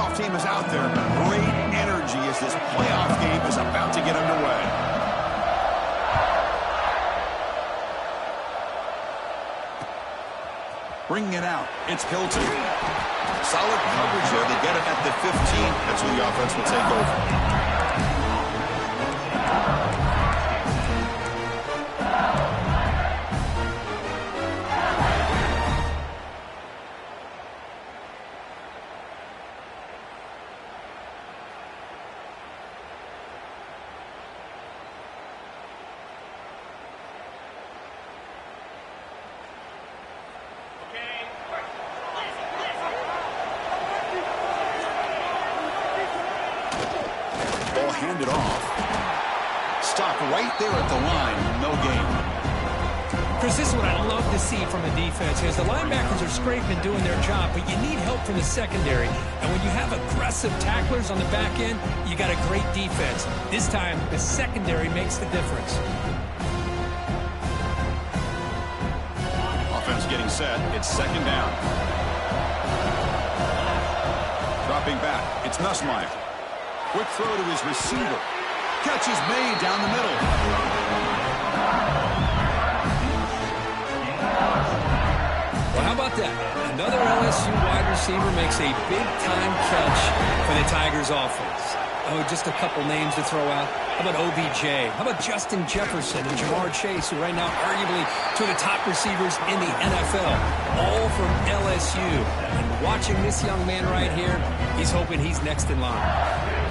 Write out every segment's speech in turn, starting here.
kickoff team is out there. Great energy as this playoff game is about to get underway. Bringing it out, it's Hilton. Solid coverage there. They get it at the 15. That's where the offense will take over. Handed off. Stop right there at the line. No gain. Chris, this is what I love to see from a defense. As the linebackers are scraping, doing their job, but you need help from the secondary. And when you have aggressive tacklers on the back end, you got a great defense. This time, the secondary makes the difference. Offense getting set. It's second down. Dropping back. It's Nussmeier. Quick throw to his receiver. Catch is made down the middle. Well, how about that? Another LSU wide receiver makes a big-time catch for the Tigers offense. Oh, just a couple names to throw out. How about OBJ? How about Justin Jefferson and Jamar Chase, who right now arguably two of the top receivers in the NFL, all from LSU. And watching this young man right here, he's hoping he's next in line.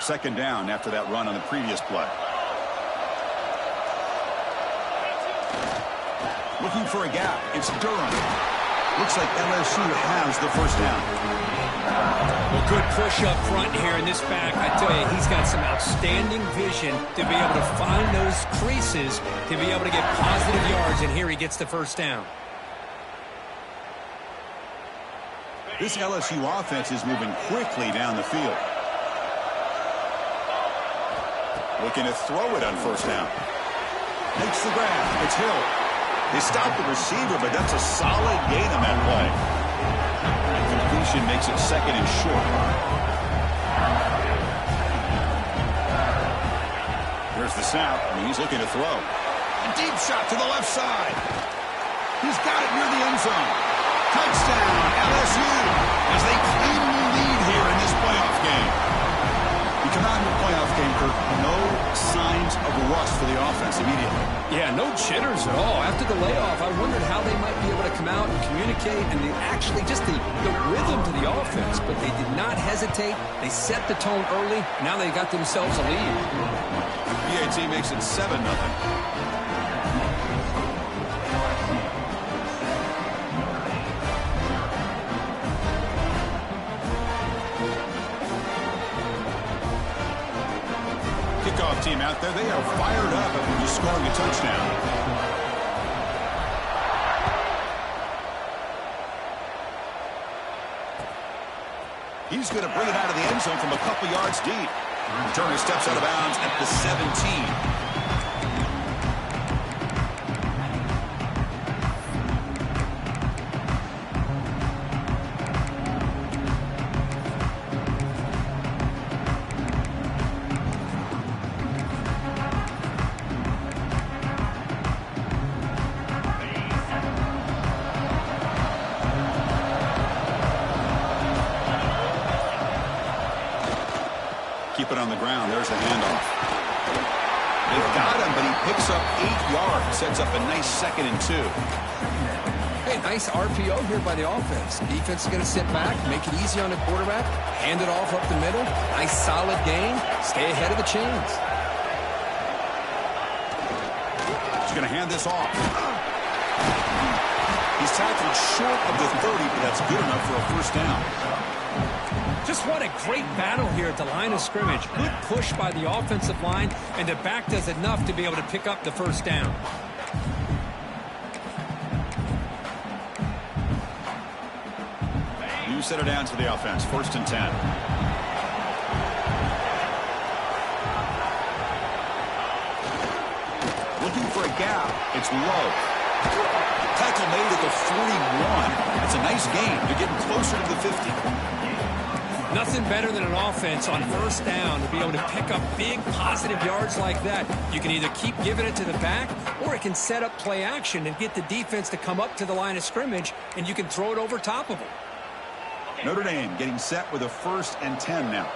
Second down after that run on the previous play. Looking for a gap. It's Durham. Looks like LSU has the first down. Well, good push up front here in this back. I tell you, he's got some outstanding vision to be able to find those creases, to be able to get positive yards, and here he gets the first down. This LSU offense is moving quickly down the field. Looking to throw it on first down. Makes the grab. It's Hill. They stop the receiver, but that's a solid gain on that play. And completion makes it second and short. Here's the snap, and he's looking to throw. A deep shot to the left side. He's got it near the end zone. Touchdown, LSU, as they claim the lead here in this playoff game. You come out in the playoff game, Kirk, no signs of rust for the offense immediately. Yeah, no jitters at all. After the layoff, I wondered how they might be able to come out and communicate and actually just the rhythm to the offense, but they did not hesitate. They set the tone early. Now they got themselves a lead. PAT makes it 7-0. Kickoff team out there, they are fired up after just scoring a touchdown. He's going to bring it out of the end zone from a couple yards deep. Turner steps out of bounds at the 17. Keep it on the ground. There's the handoff. They've got him, but he picks up 8 yards. Sets up a nice 2nd and 2. Hey, nice RPO here by the offense. Defense is going to sit back, make it easy on the quarterback, hand it off up the middle. Nice solid gain. Stay ahead of the chains. He's going to hand this off. He's tackled short of the 30, but that's good enough for a first down. Just what a great battle here at the line of scrimmage. Good push by the offensive line, and the back does enough to be able to pick up the first down. set it down to the offense. 1st and 10. Looking for a gap. It's low. Tackle made at the 41. It's a nice gain. They're getting closer to the 50. Nothing better than an offense on 1st down to be able to pick up big positive yards like that. You can either keep giving it to the back, or it can set up play action and get the defense to come up to the line of scrimmage, and you can throw it over top of them. Notre Dame getting set with a 1st and 10 now.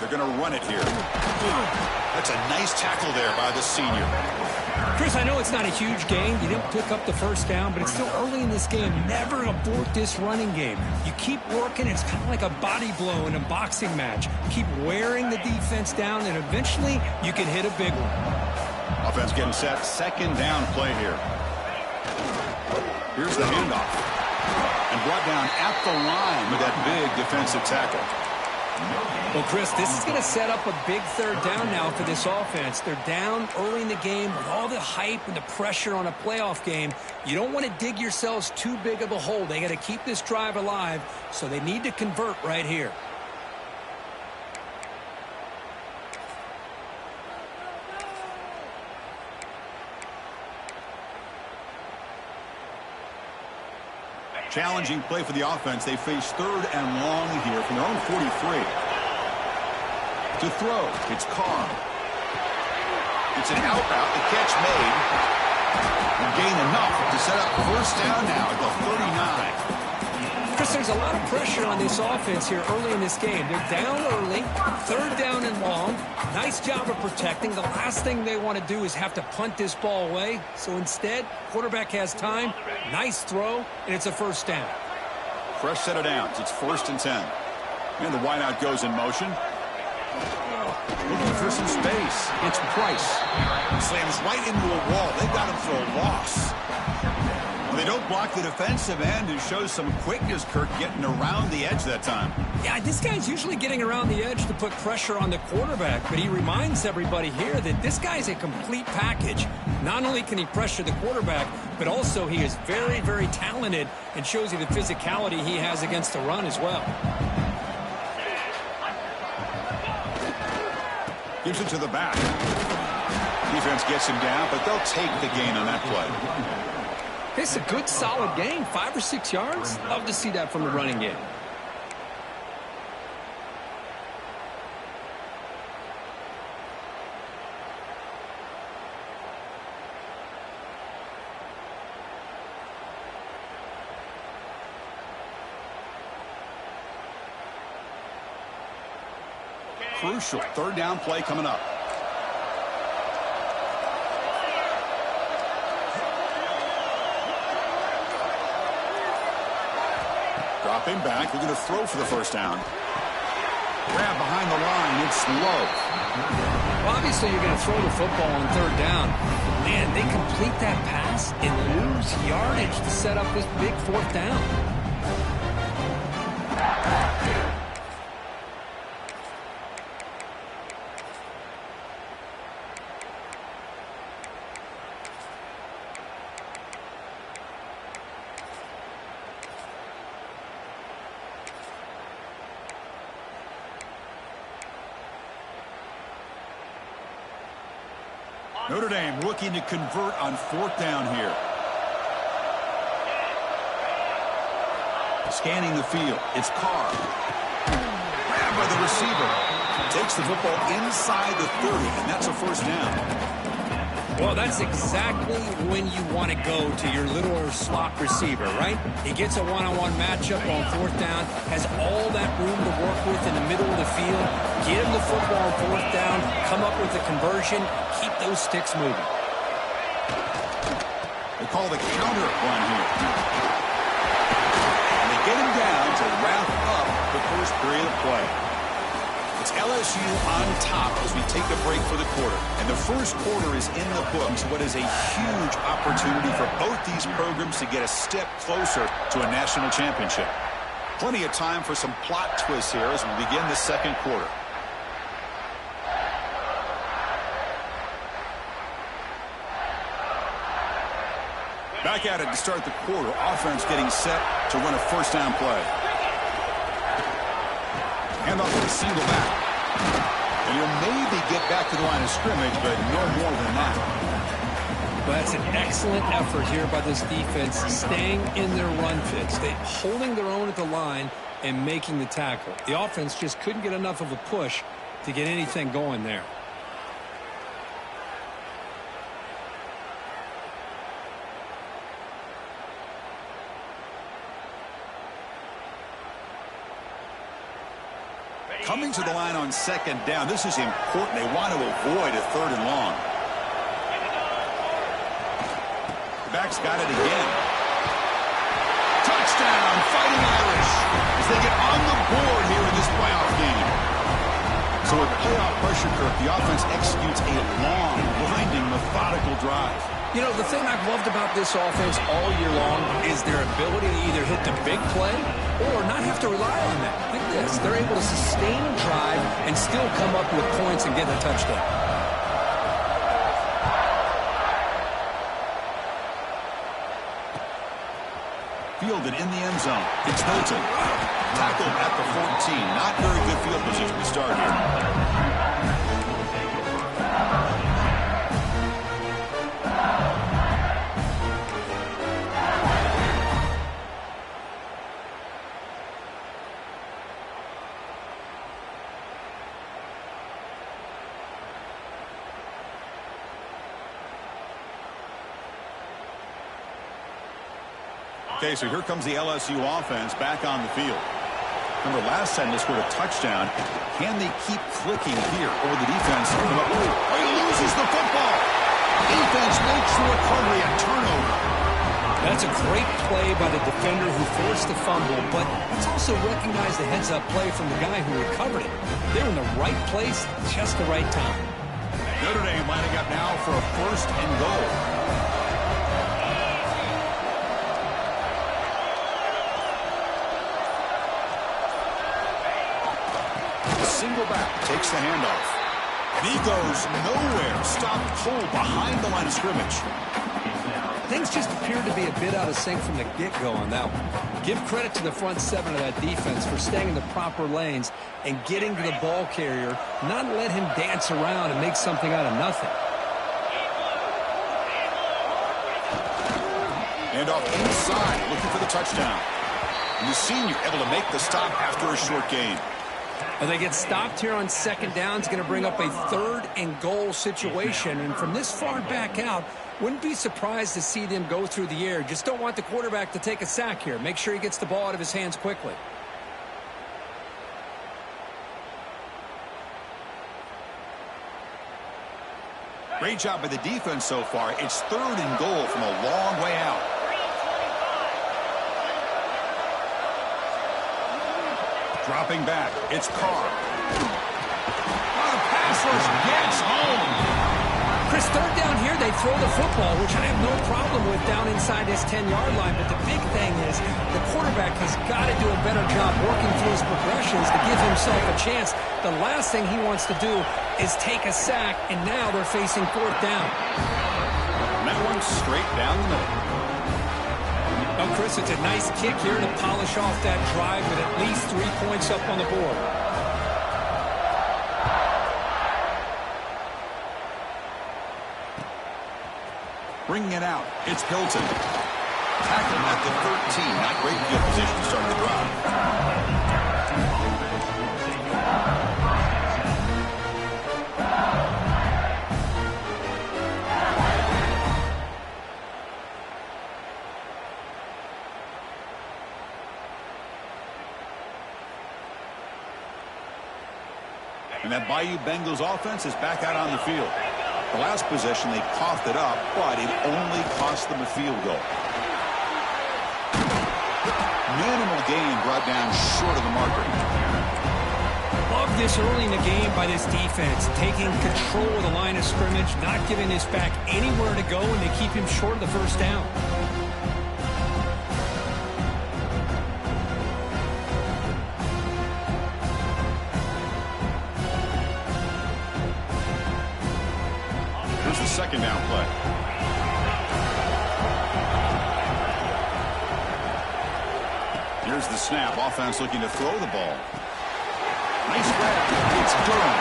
They're going to run it here. That's a nice tackle there by the senior. Chris, I know it's not a huge gain. You didn't pick up the 1st down, but it's still early in this game. Never abort this running game. You keep working. It's kind of like a body blow in a boxing match. Keep wearing the defense down, and eventually you can hit a big one. Offense getting set. 2nd down play here. Here's the handoff. And brought down at the line with that big defensive tackle. Well, Chris, this is going to set up a big 3rd down now for this offense. They're down early in the game with all the hype and the pressure on a playoff game. You don't want to dig yourselves too big of a hole. They got to keep this drive alive, so they need to convert right here. Challenging play for the offense. They face 3rd and long here from their own 43. To throw, it's Carr. It's an out route. The catch made. And gain enough to set up 1st down now at the 39. Chris, there's a lot of pressure on this offense here early in this game. They're down early, 3rd down and long. Nice job of protecting. The last thing they want to do is have to punt this ball away. So instead, quarterback has time. Nice throw, and it's a 1st down. Fresh set of downs. It's 1st and 10. And the wideout goes in motion. Looking for some space. It's Price. Slams right into a wall. They've got him for a loss. Well, they don't block the defensive end and shows some quickness, Kirk, getting around the edge that time. Yeah, this guy's usually getting around the edge to put pressure on the quarterback, but he reminds everybody here that this guy's a complete package. Not only can he pressure the quarterback, but also he is very, very talented and shows you the physicality he has against the run as well. Gives it to the back. Defense gets him down, but they'll take the gain on that play. It's a good, solid gain. 5 or 6 yards. Love to see that from the running game. Crucial 3rd down play coming up. Dropping back. They're going to throw for the 1st down. Grab behind the line. It's low. Well, obviously, you're going to throw the football on 3rd down. Man, they complete that pass and lose yardage to set up this big 4th down. Notre Dame looking to convert on 4th down here. Scanning the field. It's Carr. Grabbed by the receiver. Takes the football inside the 30, and that's a 1st down. Well, that's exactly when you want to go to your little slot receiver, right? He gets a one-on-one matchup on 4th down, has all that room to work with in the middle of the field. Get him the football on 4th down, come up with a conversion, keep those sticks moving. They call the counter run here. And they get him down to wrap up the first period of play. It's LSU on top as we take the break for the quarter. And the first quarter is in the books. What is a huge opportunity for both these programs to get a step closer to a national championship. Plenty of time for some plot twists here as we begin the second quarter. Back at it to start the quarter. Offense getting set to run a first down play. Hand off to the single back. And he'll maybe get back to the line of scrimmage, but no more than that. Well, that's an excellent effort here by this defense, staying in their run fits, holding their own at the line and making the tackle. The offense just couldn't get enough of a push to get anything going there. Coming to the line on second down. This is important. They want to avoid a third and long. The back's got it again. Touchdown, Fighting Irish, as they get on the board here in this playoff game. So with playoff pressure curve, the offense executes a long, blinding, methodical drive. You know, the thing I've loved about this offense all year long is their ability to either hit the big play or not have to rely on that. Look at this. They're able to sustain a drive and still come up with points and get a touchdown. Fielded in the end zone. It's Hilton. Tackled at the 14. Not very good field position to start here. Okay, so here comes the LSU offense back on the field. Remember, last time they scored a touchdown. Can they keep clicking here? Or the defense? He loses the football. Defense makes the recovery a turnover. That's a great play by the defender who forced the fumble, but let's also recognize the heads-up play from the guy who recovered it. They're in the right place, just the right time. Notre Dame lining up now for a first and goal. Single back, takes the handoff. And he goes nowhere. Stopped cold behind the line of scrimmage. Things just appeared to be a bit out of sync from the get-go on that one. Give credit to the front seven of that defense for staying in the proper lanes and getting to the ball carrier, not let him dance around and make something out of nothing. Handoff inside, looking for the touchdown. And the senior able to make the stop after a short gain. Well, they get stopped here on second down. It's going to bring up a third and goal situation. And from this far back out, wouldn't be surprised to see them go through the air. Just don't want the quarterback to take a sack here. Make sure he gets the ball out of his hands quickly. Great job by the defense so far. It's third and goal from a long way out. Dropping back, it's Carr. The pass rush gets home. Chris, third down here, they throw the football, which I have no problem with down inside this 10-yard line. But the big thing is the quarterback has got to do a better job working through his progressions to give himself a chance. The last thing he wants to do is take a sack, and now they're facing fourth down. And that one straight down the middle. Well, Chris, it's a nice kick here to polish off that drive with at least 3 points up on the board. Bringing it out, it's Hilton. Tackle at the 13. Not great field position to start the drive. And that Bayou Bengals offense is back out on the field. The last possession, they coughed it up, but it only cost them a field goal. Minimal gain brought down short of the marker. Love this early in the game by this defense, taking control of the line of scrimmage, not giving this back anywhere to go, and they keep him short of the first down. Here's the second down play. Here's the snap. Offense looking to throw the ball. Nice grab. It's Durham.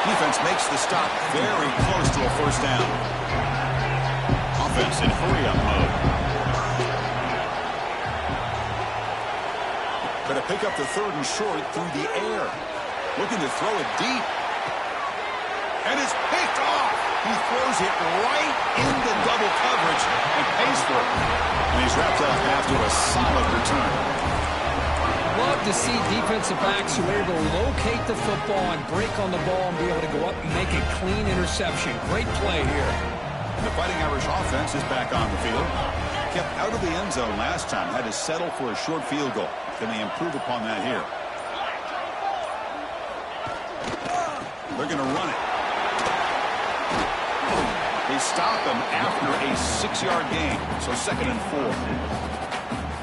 Defense makes the stop very close to a first down. Offense in hurry-up mode. Going to pick up the 3rd and short through the air. Looking to throw it deep. And it's picked off. He throws it right into double coverage and pays for it. And he's wrapped up after a solid return. Love to see defensive backs who are able to locate the football and break on the ball and be able to go up and make a clean interception. Great play here. And the Fighting Irish offense is back on the field. Kept out of the end zone last time. Had to settle for a short field goal. Can they improve upon that here? They're going to run it. They stop him after a 6-yard gain. So 2nd and 4.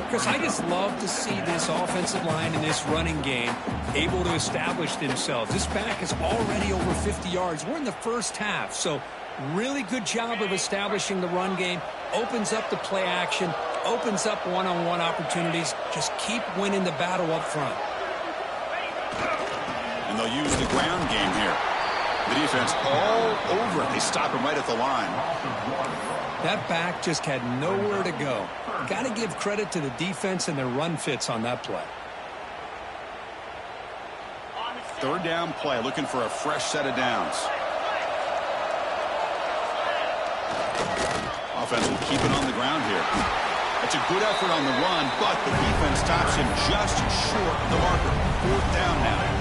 Chris, I just love to see this offensive line in this running game able to establish themselves. This back is already over 50 yards. We're in the first half, so really good job of establishing the run game. Opens up the play action, opens up one-on-one opportunities. Just keep winning the battle up front. And they'll use the ground game here. The defense all over it. They stop him right at the line. That back just had nowhere to go. Got to give credit to the defense and their run fits on that play. 3rd down play, looking for a fresh set of downs. Offense will keep it on the ground here. It's a good effort on the run, but the defense stops him just short of the marker. 4th down now.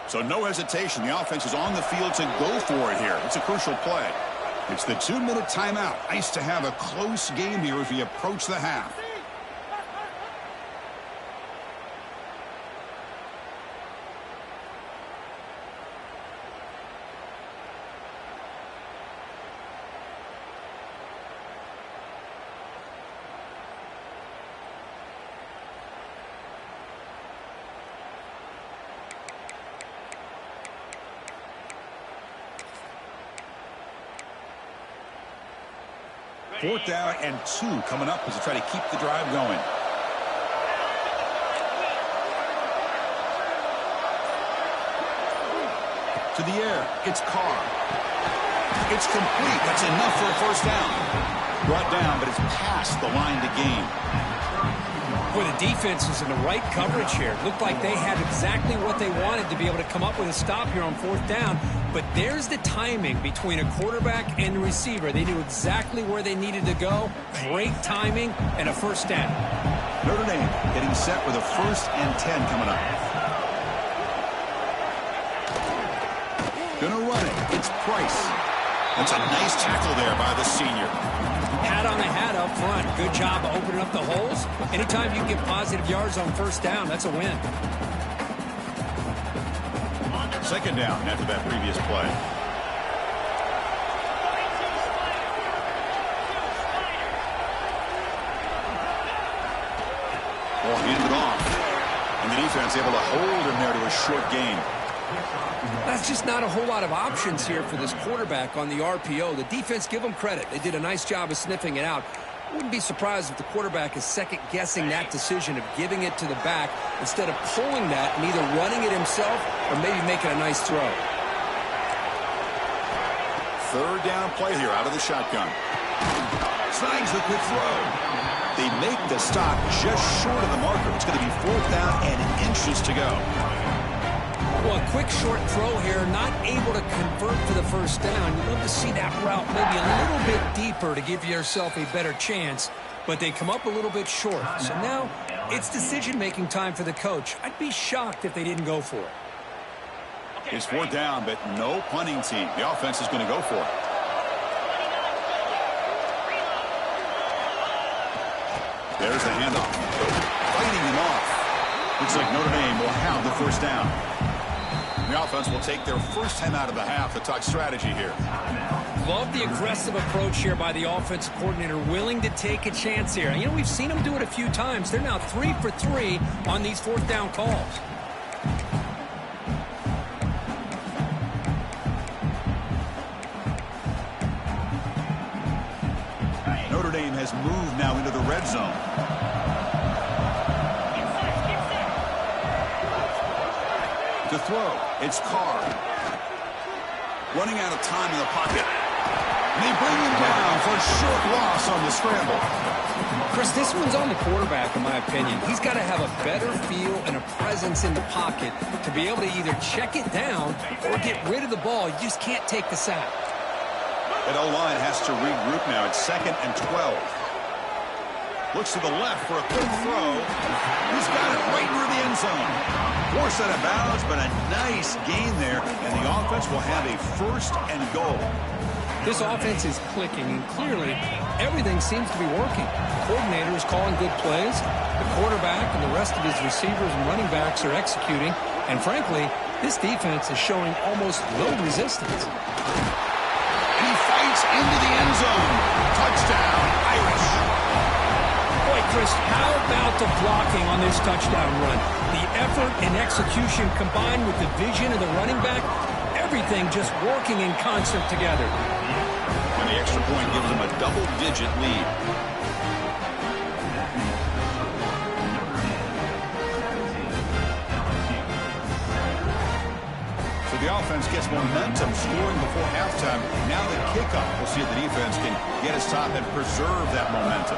So no hesitation. The offense is on the field to go for it here. It's a crucial play. It's the 2-minute timeout. Nice to have a close game here as we approach the half. Fourth down and 2 coming up as they try to keep the drive going. To the air. It's Carr. It's complete. That's enough for a first down. Brought down, but it's past the line to gain. Boy, the defense is in the right coverage here. Looked like they had exactly what they wanted to be able to come up with a stop here on 4th down. But there's the timing between a quarterback and the receiver. They knew exactly where they needed to go. Great timing and a first down. Notre Dame getting set with a 1st and 10 coming up. Gonna run it. It's Price. That's a nice tackle there by the senior. Hat on the hat up front. Good job of opening up the holes. Anytime you get positive yards on 1st down, that's a win. 2nd down after that previous play. Ball handed off. And the defense able to hold him there to a short gain. That's just not a whole lot of options here for this quarterback on the RPO. The defense, give them credit. They did a nice job of sniffing it out. Wouldn't be surprised if the quarterback is second-guessing that decision of giving it to the back instead of pulling that and either running it himself or maybe making a nice throw. 3rd down play here out of the shotgun. Snags the quick throw. They make the stop just short of the marker. It's going to be 4th down and inches to go. Well, a quick short throw here, not able to convert for the first down. You'd love to see that route maybe a little bit deeper to give yourself a better chance, but they come up a little bit short. So now it's decision-making time for the coach. I'd be shocked if they didn't go for it. It's 4th down, but no punting team. The offense is going to go for it. There's the handoff. Fighting him off. Looks like Notre Dame will have the first down. The offense will take their first time out of the half to talk strategy here. Love the aggressive approach here by the offensive coordinator, willing to take a chance here. You know, we've seen them do it a few times. They're now 3 for 3 on these fourth down calls. Notre Dame has moved now into the red zone. To throw, it's Carr. Running out of time in the pocket. And they bring him down for a short loss on the scramble. Chris, this one's on the quarterback, in my opinion. He's got to have a better feel and a presence in the pocket to be able to either check it down or get rid of the ball. You just can't take the sack. That O-line has to regroup now. It's 2nd and 12. Looks to the left for a quick throw. He's got it right near the end zone. Forced out of bounds, but a nice gain there, and the offense will have a 1st and goal. This offense is clicking, and clearly everything seems to be working. The coordinator is calling good plays. The quarterback and the rest of his receivers and running backs are executing. And frankly, this defense is showing almost no resistance. And he fights into the end zone. Touchdown, Irish. Boy, Chris, how about the blocking on this touchdown run? The effort and execution combined with the vision of the running back, everything just working in concert together. And the extra point gives them a double-digit lead. So the offense gets momentum scoring before halftime. Now the kickoff. We'll see if the defense can get his top and preserve that momentum.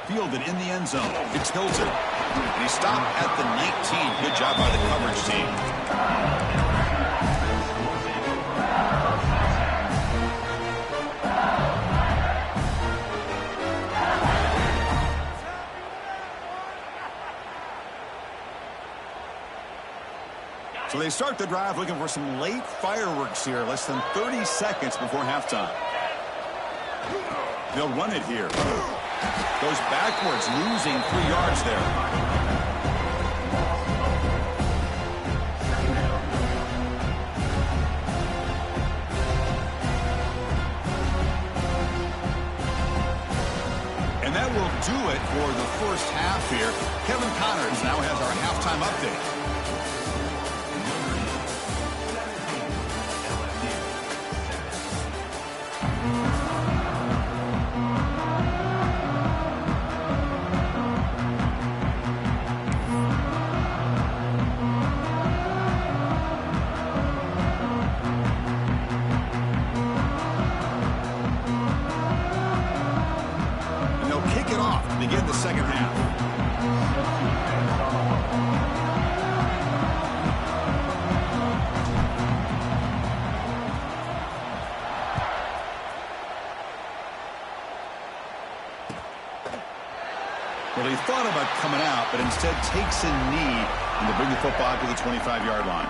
Fielded in the end zone. It's Hilton. And he stopped at the 19. Good job by the coverage team. So they start the drive looking for some late fireworks here. Less than 30 seconds before halftime. They'll run it here. Goes backwards, losing 3 yards there. And that will do it for the first half here. Kevin Connors now has our halftime update. Begin the second half. Well, he thought about coming out, but instead takes a knee and to bring the football to the 25-yard line.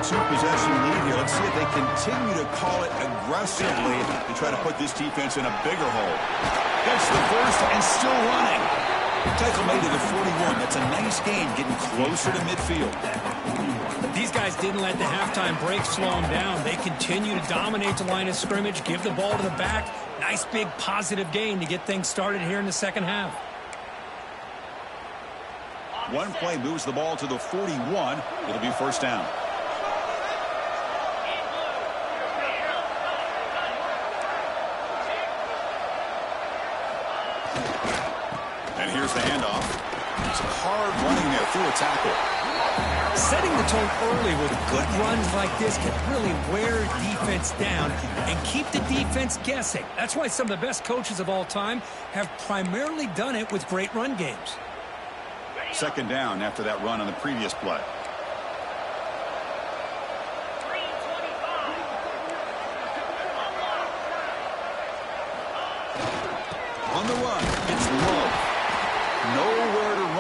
Two-possession lead here. Let's see if they continue to call it aggressively to try to put this defense in a bigger hole. Gets the first and still running. Tackle made to the 41. That's a nice gain, getting closer to midfield. These guys didn't let the halftime break slow them down. They continue to dominate the line of scrimmage, give the ball to the back. Nice big positive gain to get things started here in the second half. One play moves the ball to the 41. It'll be first down. And here's the handoff. It's hard running there through a tackle. Setting the tone early with good runs like this can really wear defense down and keep the defense guessing. That's why some of the best coaches of all time have primarily done it with great run games. Second down after that run on the previous play.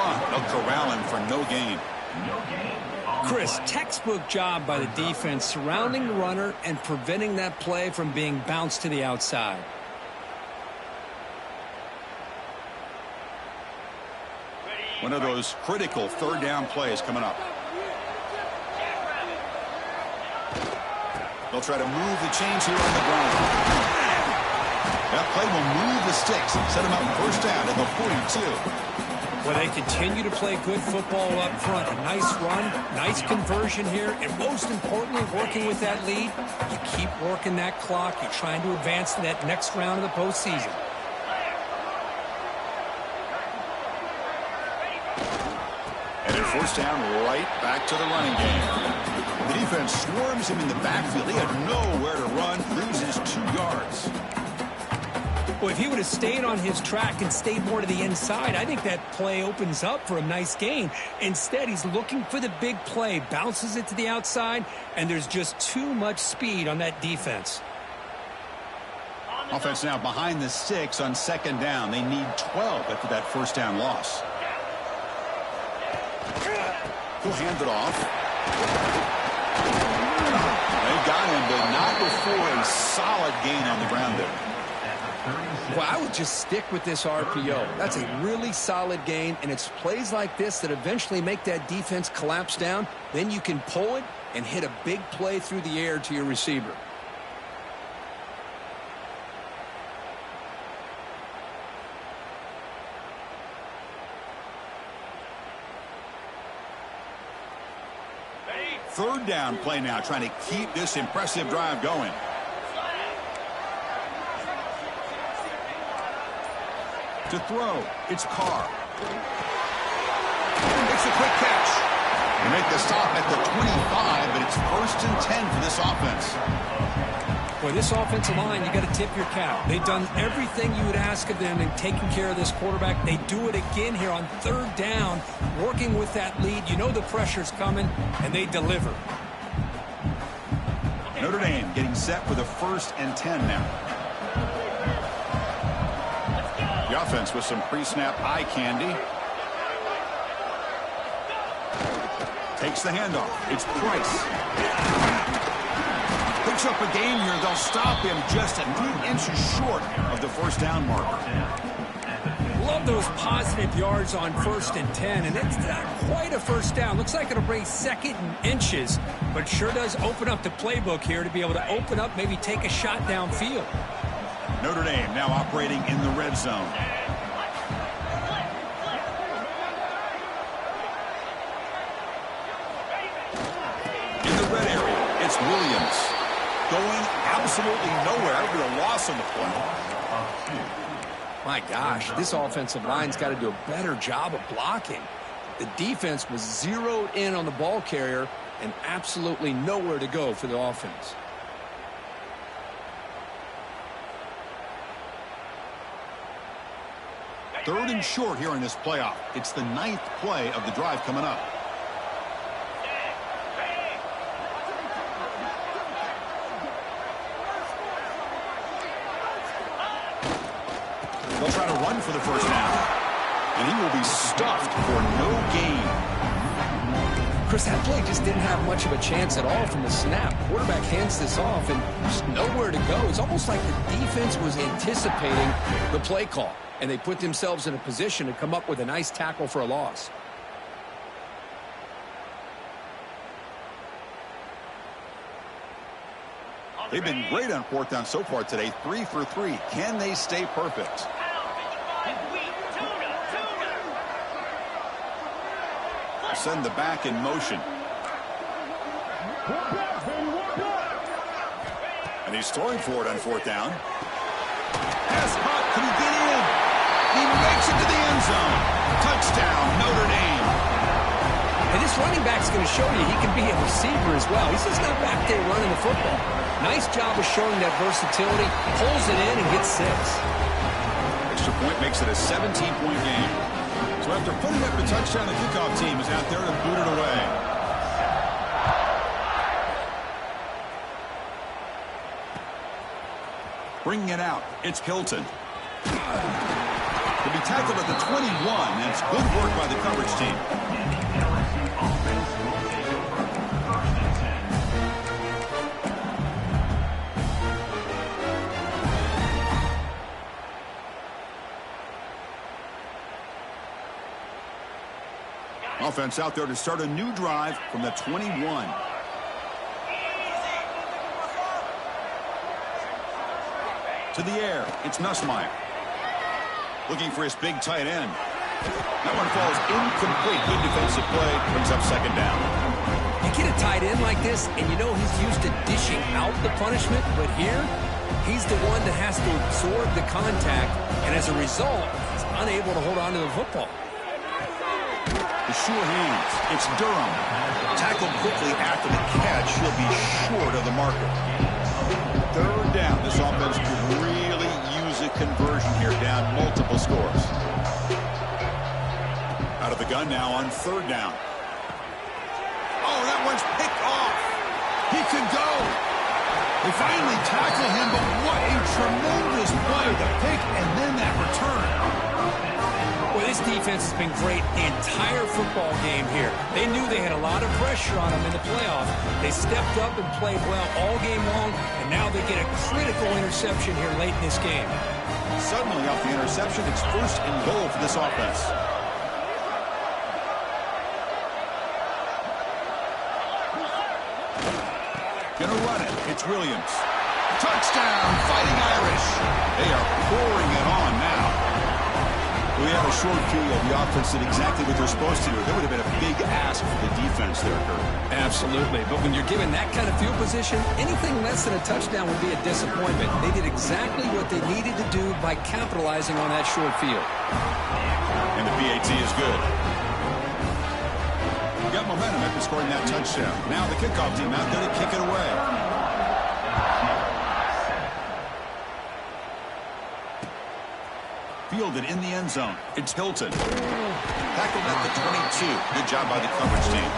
front. They'll corral him for no gain. Chris, textbook job by the defense surrounding the runner and preventing that play from being bounced to the outside. One of those critical third down plays coming up. They'll try to move the chains here on the ground. That play will move the sticks, set them up first down at the 42. Well, they continue to play good football up front. A nice run, nice conversion here, and most importantly, working with that lead. You keep working that clock. You're trying to advance to that next round of the postseason. And at first down, right back to the running game. The defense swarms him in the backfield. He had nowhere to run, loses 2 yards. Well, if he would have stayed on his track and stayed more to the inside, I think that play opens up for a nice gain. Instead, he's looking for the big play, bounces it to the outside, and there's just too much speed on that defense. Offense now behind the 6 on second down. They need 12 after that first down loss. He'll hand it off. They got him, but not before a solid gain on the ground there. Well, I would just stick with this RPO. That's a really solid gain, and it's plays like this that eventually make that defense collapse down. Then you can pull it and hit a big play through the air to your receiver. Third down play now, trying to keep this impressive drive going. To throw, it's Carr. Makes a quick catch. They make the stop at the 25, but it's 1st and 10 for this offense. Boy, this offensive line, you got to tip your cap. They've done everything you would ask of them in taking care of this quarterback. They do it again here on third down, working with that lead. You know the pressure's coming, and they deliver. Notre Dame getting set for the 1st and 10 now. The offense with some pre-snap eye candy. Takes the handoff. It's Price. Picks up a gain here. They'll stop him just a few inches short of the first down marker. Love those positive yards on 1st and 10, and it's not quite a first down. Looks like it'll bring 2nd and inches, but sure does open up the playbook here to be able to open up, maybe take a shot downfield. Notre Dame now operating in the red zone. In the red area, it's Williams. Going absolutely nowhere with a loss on the play. My gosh, this offensive line's got to do a better job of blocking. The defense was zeroed in on the ball carrier and absolutely nowhere to go for the offense. Third and short here in this playoff. It's the 9th play of the drive coming up. They'll try to run for the first down. And he will be stuffed for no gain. Chris, that play just didn't have much of a chance at all from the snap. Quarterback hands this off and just nowhere to go. It's almost like the defense was anticipating the play call, and they put themselves in a position to come up with a nice tackle for a loss. They've been great on 4th down so far today. 3 for 3. Can they stay perfect? Send the back in motion. And he's throwing for it on 4th down. Pass caught. Can he get in? He makes it to the end zone. Touchdown, Notre Dame. And this running back's going to show you he can be a receiver as well. He's just not back there running the football. Nice job of showing that versatility. Pulls it in and gets 6. Extra point makes it a 17-point game. So after putting up the touchdown, the kickoff team is out there to boot it away. Bringing it out, it's Hilton. The be tackled at the 21. That's good work by the coverage team. Offense out there to start a new drive from the 21. To the air, it's Nussmeier. Looking for his big tight end. That one falls incomplete. Good defensive play. Brings up second down. You get a tight end like this, and you know he's used to dishing out the punishment, but here, he's the one that has to absorb the contact, and as a result, he's unable to hold on to the football. The sure hands. It's Durham. Tackled quickly after the catch. He'll be short of the marker. Third down. This offense could really use a conversion here, down multiple scores. Out of the gun now on third down. Oh, that one's picked off. He could go. They finally tackle him, but what a tremendous play. The pick and then that return. Well, this defense has been great the entire football game here. They knew they had a lot of pressure on them in the playoffs. They stepped up and played well all game long, and now they get a critical interception here late in this game. Suddenly off the interception, it's first and goal for this offense. Gonna run it. It's Williams. Touchdown, Fighting Irish. They are pouring it on now. We had a short field. The offense did exactly what they're supposed to do. There would have been a big ask for the defense there, Kurt. Absolutely. But when you're given that kind of field position, anything less than a touchdown would be a disappointment. They did exactly what they needed to do by capitalizing on that short field. And the PAT is good. We got momentum after scoring that touchdown. Now the kickoff team out there to kick it away. Fielded in the end zone. It's Hilton. Tackled at the 22. Good job by the coverage team.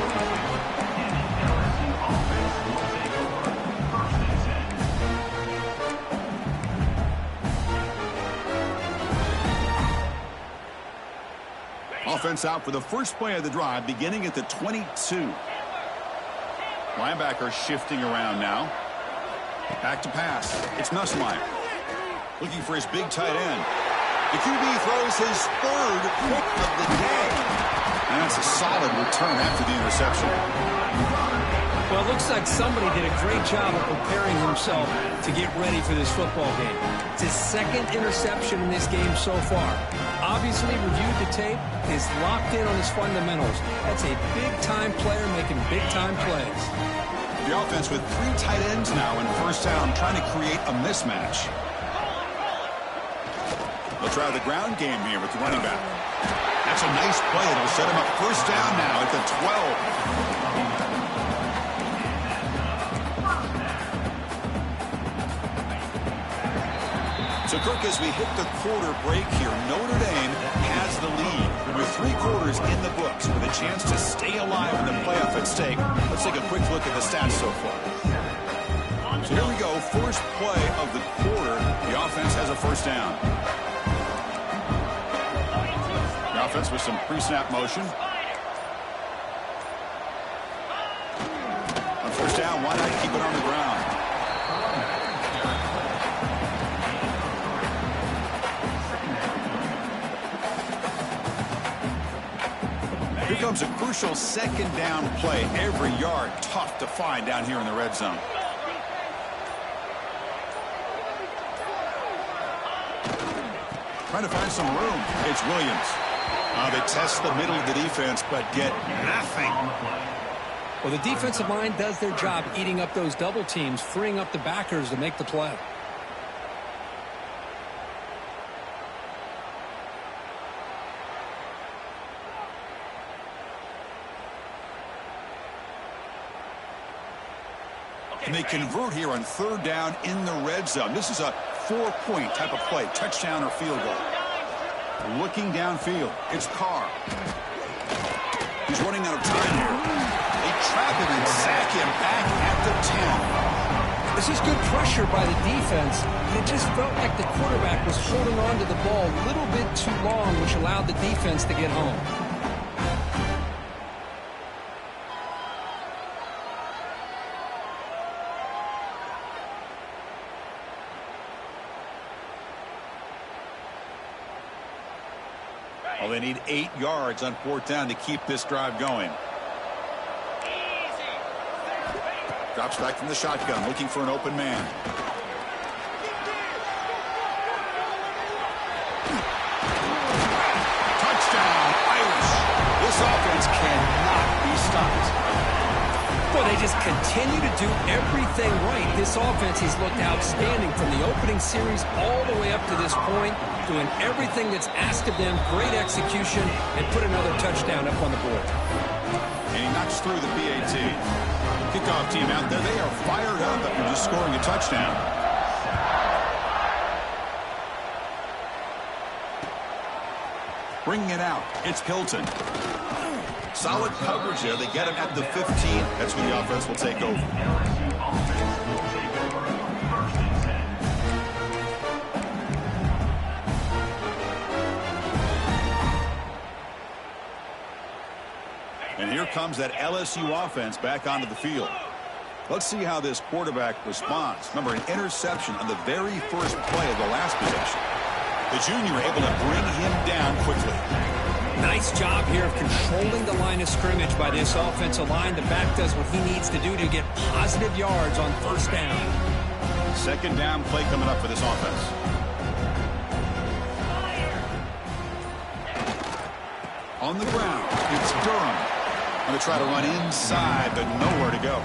Offense out for the first play of the drive, beginning at the 22. Linebacker shifting around now. Back to pass. It's Nussmeier. Looking for his big tight end. The QB throws his third pick of the day. And that's a solid return after the interception. Well, it looks like somebody did a great job of preparing himself to get ready for this football game. It's his second interception in this game so far. Obviously, reviewed the tape, is locked in on his fundamentals. That's a big-time player making big-time plays. The offense with 3 tight ends now in first down, trying to create a mismatch. They'll try the ground game here with the running back. That's a nice play. It'll set him up first down now at the 12. So, Kirk, as we hit the quarter break here, Notre Dame has the lead with 3 quarters in the books with a chance to stay alive in the playoff at stake. Let's take a quick look at the stats so far. So here we go. First play of the quarter. The offense has a first down. The offense with some pre-snap motion. On first down, why not keep it on the ground? Here comes a crucial second down play. Every yard tough to find down here in the red zone. Trying to find some room. It's Williams. They test the middle of the defense, but get nothing. Well, the defensive line does their job eating up those double teams, freeing up the backers to make the play. And they convert here on third down in the red zone. This is a 4-point type of play, touchdown or field goal. Looking downfield, it's Carr. He's running out of time here. They trap him and sack him back at the 10. This is good pressure by the defense. It just felt like the quarterback was holding on to the ball a little bit too long, which allowed the defense to get home. Well, they need 8 yards on 4th down to keep this drive going. Drops back from the shotgun, looking for an open man. Touchdown, Irish. This offense cannot be stopped. Well, they just continue to do everything right. This offense has looked outstanding from the opening series all the way up to this point, doing everything that's asked of them, great execution, and put another touchdown up on the board. And he knocks through the PAT. Kickoff team out there, they are fired up after just scoring a touchdown. Bringing it out, it's Hilton. Solid coverage there. They get him at the 15. That's where the offense will take over. And here comes that LSU offense back onto the field. Let's see how this quarterback responds. Remember, an interception on the very first play of the last possession. The junior able to bring him down quickly. Nice job here of controlling the line of scrimmage by this offensive line. The back does what he needs to do to get positive yards on 1st down. 2nd down play coming up for this offense. On the ground, it's Durham. Going to try to run inside, but nowhere to go.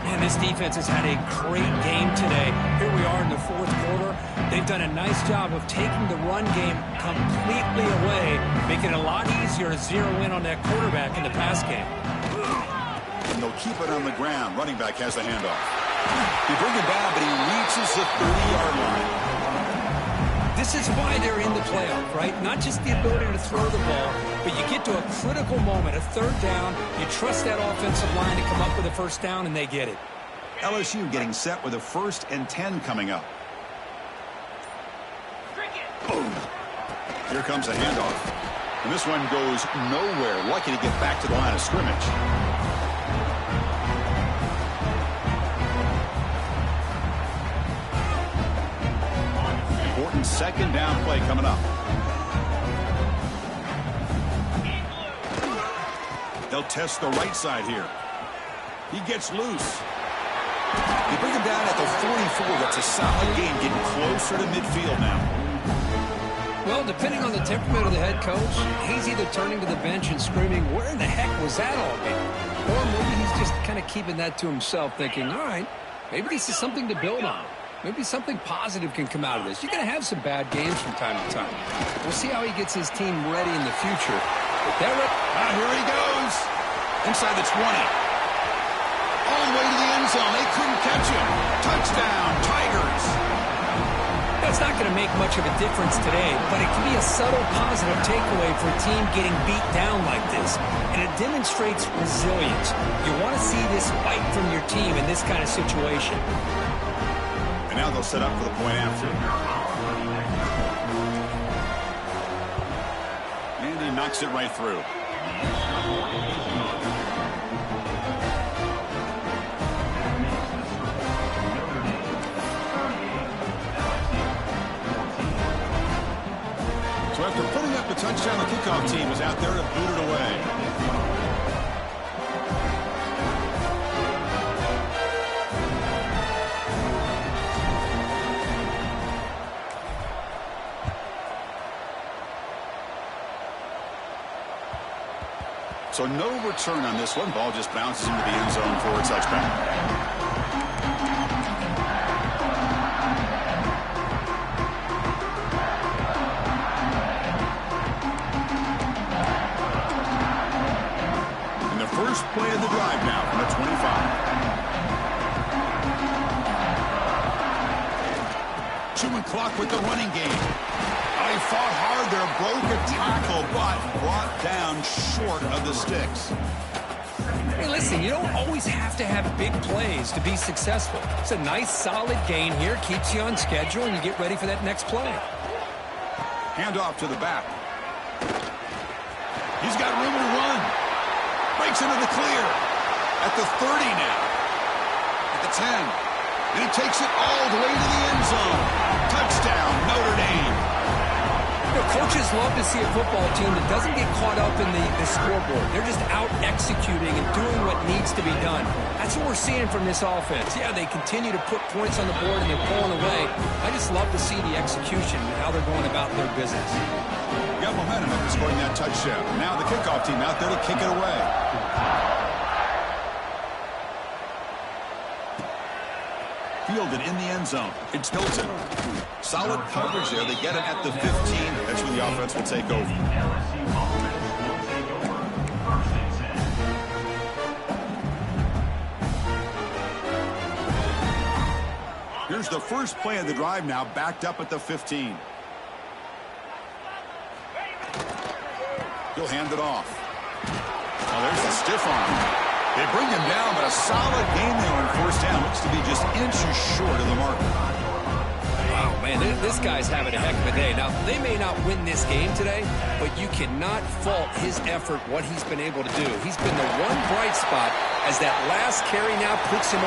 Man, this defense has had a great game today. Here we are in the 4th quarter. They've done a nice job of taking the run game completely away, making it a lot easier to zero in on that quarterback in the pass game. And they'll keep it on the ground. Running back has the handoff. They bring him down, but he reaches the 30-yard line. This is why they're in the playoff, right? Not just the ability to throw the ball, but you get to a critical moment, a 3rd down, you trust that offensive line to come up with a 1st down, and they get it. LSU getting set with a 1st and 10 coming up. Boom. Here comes the handoff. And this one goes nowhere. Lucky to get back to the line of scrimmage. Important 2nd down play coming up. They'll test the right side here. He gets loose. They bring him down at the 44. That's a solid gain, getting closer to midfield now. Well, depending on the temperament of the head coach, he's either turning to the bench and screaming, where in the heck was that all game? Or maybe he's just kind of keeping that to himself, thinking, all right, maybe this is something to build on. Maybe something positive can come out of this. You're going to have some bad games from time to time. We'll see how he gets his team ready in the future. But here he goes. Inside the 20. All the way to the end zone. They couldn't catch him. Touchdown, Tigers. That's not going to make much of a difference today, but it can be a subtle positive takeaway for a team getting beat down like this. And it demonstrates resilience. You want to see this fight from your team in this kind of situation. And now they'll set up for the point after. And he knocks it right through. So after putting up the touchdown, the kickoff team is out there to boot it away. So no return on this one. Ball just bounces into the end zone for a touchback. First play of the drive now from the 25. Chewing clock with the running game. They fought hard there, broke a tackle, but brought down short of the sticks. Hey, listen, you don't always have to have big plays to be successful. It's a nice, solid gain here. Keeps you on schedule, and you get ready for that next play. Handoff to the back. He's got room to run. Breaks into the clear. At the 30 now. At the 10. And he takes it all the way to the end zone. Touchdown, Notre Dame. You know, coaches love to see a football team that doesn't get caught up in the scoreboard. They're just out executing and doing what needs to be done. That's what we're seeing from this offense. Yeah, they continue to put points on the board and they're pulling away. I just love to see the execution and how they're going about their business. Got momentum after scoring that touchdown. Now the kickoff team out there to kick it away. Fielded in the end zone. It's Hilton. Solid coverage there. They get it at the 15. That's where the offense will take over. Here's the first play of the drive now, backed up at the 15. He'll hand it off. Oh, there's the stiff arm. They bring him down, but a solid game there on first down. Looks to be just inches short of the marker. Wow, man, this guy's having a heck of a day. Now, they may not win this game today, but you cannot fault his effort, what he's been able to do. He's been the one bright spot as that last carry now puts him over.